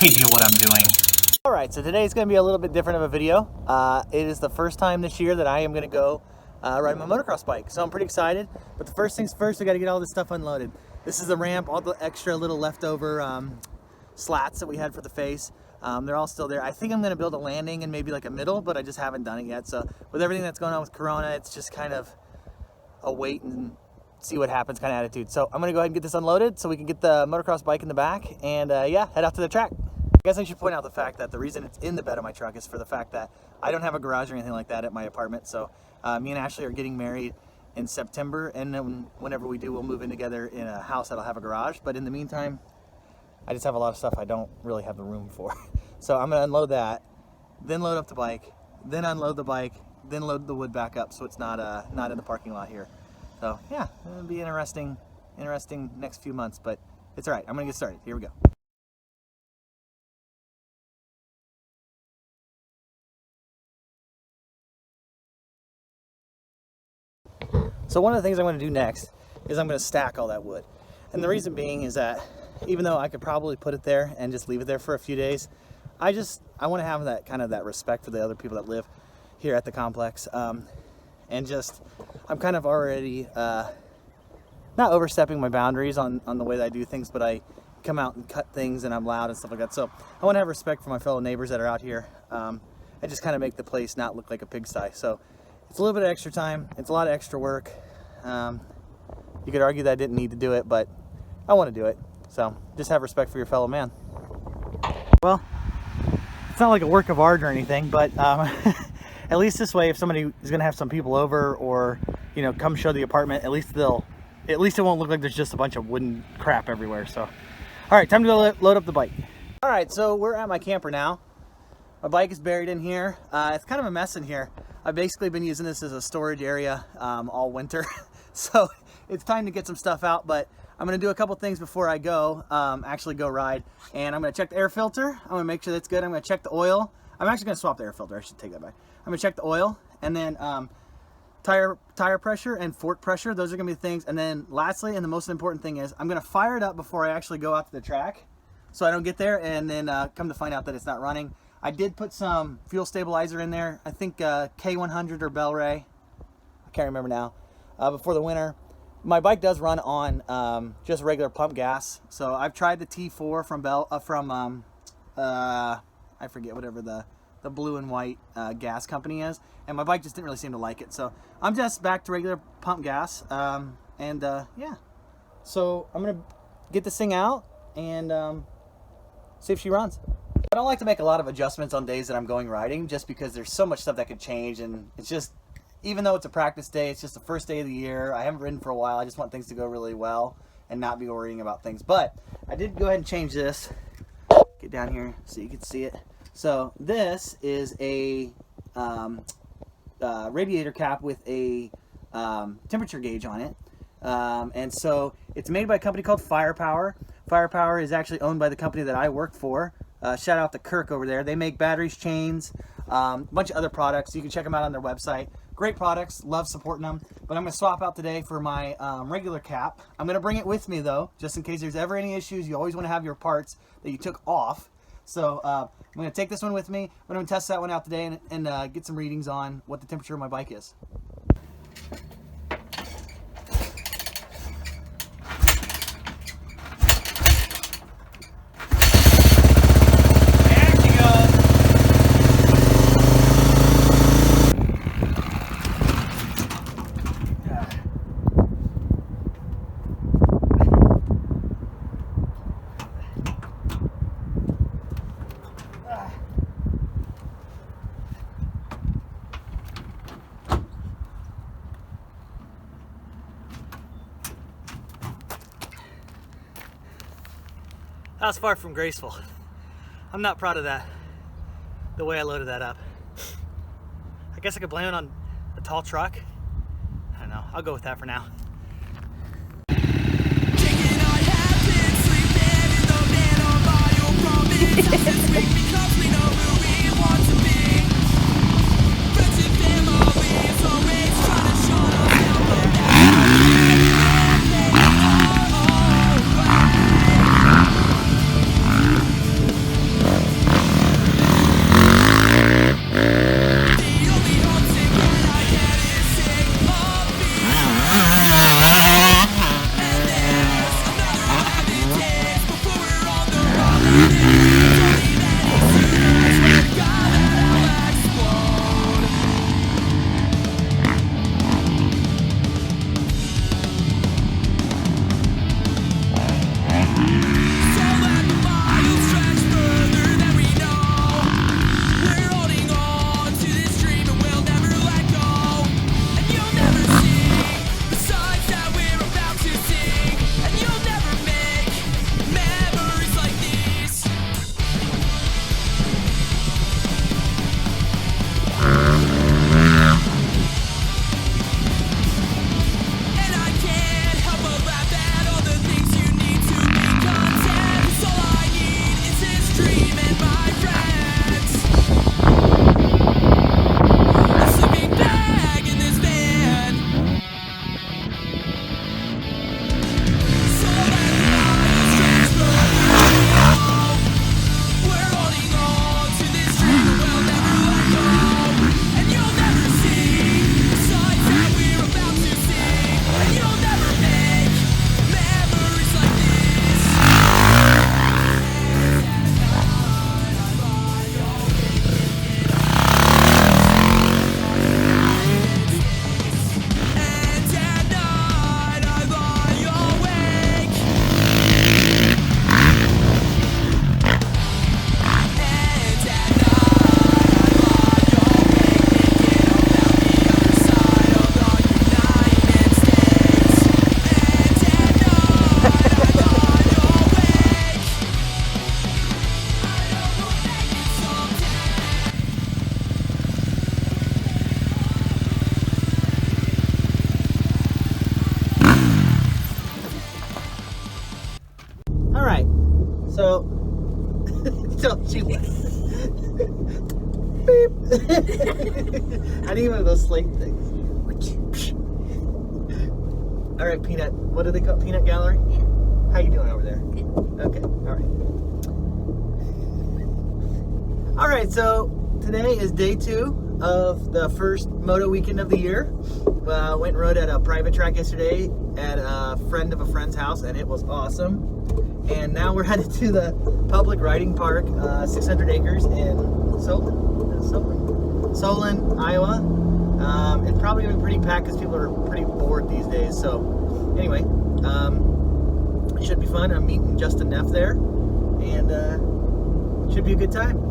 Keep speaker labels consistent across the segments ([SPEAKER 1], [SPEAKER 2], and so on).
[SPEAKER 1] idea what I'm doing.
[SPEAKER 2] Alright, so today's going to be a little bit different of a video. It is the first time this year that I am going to go ride my motocross bike, so I'm pretty excited. But the first things first, I got to get all this stuff unloaded. This is the ramp, all the extra little leftover slats that we had for the face. They're all still there. I think I'm going to build a landing and maybe like a middle, but I just haven't done it yet. So with everything that's going on with Corona, it's just kind of a wait and see what happens kind of attitude. So I'm going to go ahead and get this unloaded so we can get the motocross bike in the back and yeah, head out to the track. I guess I should point out the fact that the reason it's in the bed of my truck is for the fact that I don't have a garage or anything like that at my apartment. So me and Ashley are getting married in September, and then whenever we do, we'll move in together in a house that'll have a garage. But in the meantime, I just have a lot of stuff I don't really have the room for. So I'm gonna unload that, then load up the bike, then unload the bike, then load the wood back up so it's not in the parking lot here. So yeah, it'll be interesting next few months, but it's all right. I'm gonna get started. Here we go. So one of the things I'm going to do next is I'm going to stack all that wood. And the reason being is that even though I could probably put it there and just leave it there for a few days, I want to have that kind of that respect for the other people that live here at the complex. And just, I'm kind of already not overstepping my boundaries on the way that I do things, but I come out and cut things and I'm loud and stuff like that. So I want to have respect for my fellow neighbors that are out here. I just kind of make the place not look like a pigsty. So it's a little bit of extra time. It's a lot of extra work. You could argue that I didn't need to do it, but I want to do it. So just have respect for your fellow man. Well, it's not like a work of art or anything, but at least this way, if somebody is going to have some people over or, you know, come show the apartment, at least it won't look like there's just a bunch of wooden crap everywhere. So, all right, time to go load up the bike. All right, so we're at my camper now. My bike is buried in here. It's kind of a mess in here. I've basically been using this as a storage area all winter. So it's time to get some stuff out, but I'm gonna do a couple things before I go, actually go ride. And I'm gonna check the air filter. I'm gonna make sure that's good. I'm gonna check the oil. I'm actually gonna swap the air filter. I should take that back. I'm gonna check the oil and then tire pressure and fork pressure. Those are gonna be the things. And then lastly, and the most important thing is I'm gonna fire it up before I actually go out to the track so I don't get there and then come to find out that it's not running. I did put some fuel stabilizer in there. I think K100 or Bel-Ray. I can't remember now. Before the winter. My bike does run on just regular pump gas. So I've tried the T4 from I forget whatever the blue and white gas company is. And my bike just didn't really seem to like it. So I'm just back to regular pump gas. Yeah. So I'm going to get this thing out and see if she runs. I don't like to make a lot of adjustments on days that I'm going riding just because there's so much stuff that could change, and it's just, even though it's a practice day, it's just the first day of the year. I haven't ridden for a while. I just want things to go really well and not be worrying about things. But I did go ahead and change this. Get down here so you can see it. So this is a radiator cap with a temperature gauge on it. And so it's made by a company called Firepower. Firepower is actually owned by the company that I work for. Shout out to Kirk over there. They make batteries, chains, a bunch of other products. You can check them out on their website. Great products. Love supporting them. But I'm going to swap out today for my regular cap. I'm going to bring it with me though, just in case there's ever any issues. You always want to have your parts that you took off. So I'm going to take this one with me. I'm going to test that one out today and get some readings on what the temperature of my bike is. That was far from graceful. I'm not proud of that, the way I loaded that up. I guess I could blame it on a tall truck. I don't know, I'll go with that for now. those slate things. All right, Peanut. What do they call Peanut Gallery?
[SPEAKER 1] Yeah.
[SPEAKER 2] How you doing over there?
[SPEAKER 1] Good.
[SPEAKER 2] Okay. All right. All right. So today is day 2 of the first moto weekend of the year. Went and rode at a private track yesterday at a friend of a friend's house, and it was awesome. And now we're headed to the public riding park, 600 acres in Solon, Iowa. It's probably going to be pretty packed because people are pretty bored these days. So anyway, it should be fun. I'm meeting Justin Neff there, and should be a good time.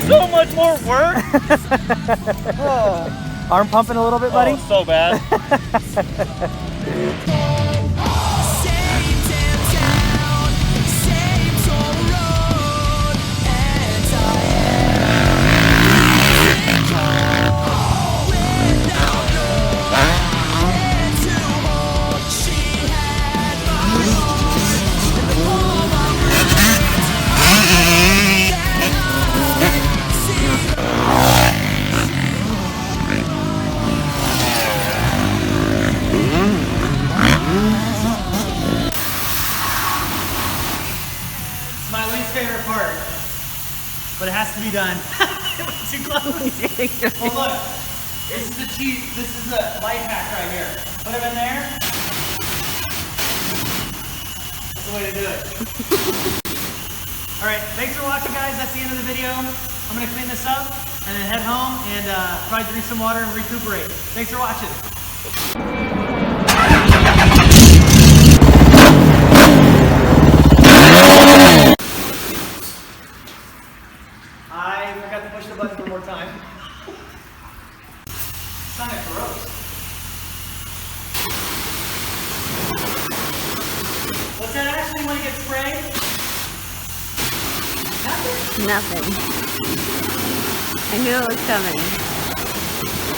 [SPEAKER 3] So much more work.
[SPEAKER 2] Arm pumping a little bit, buddy?
[SPEAKER 3] Oh, so bad.
[SPEAKER 2] My least favorite part, but it has to be done. It was too close. Well, look, this is the cheat. This is the life hack right here. Put them in there. That's the way to do it. All right, thanks for watching, guys. That's the end of the video. I'm gonna clean this up and then head home and probably drink some water and recuperate. Thanks for watching. I forgot to push the button one more time. It's kind of gross. What's that actually when it gets sprayed? Nothing.
[SPEAKER 1] Nothing. I knew it was coming.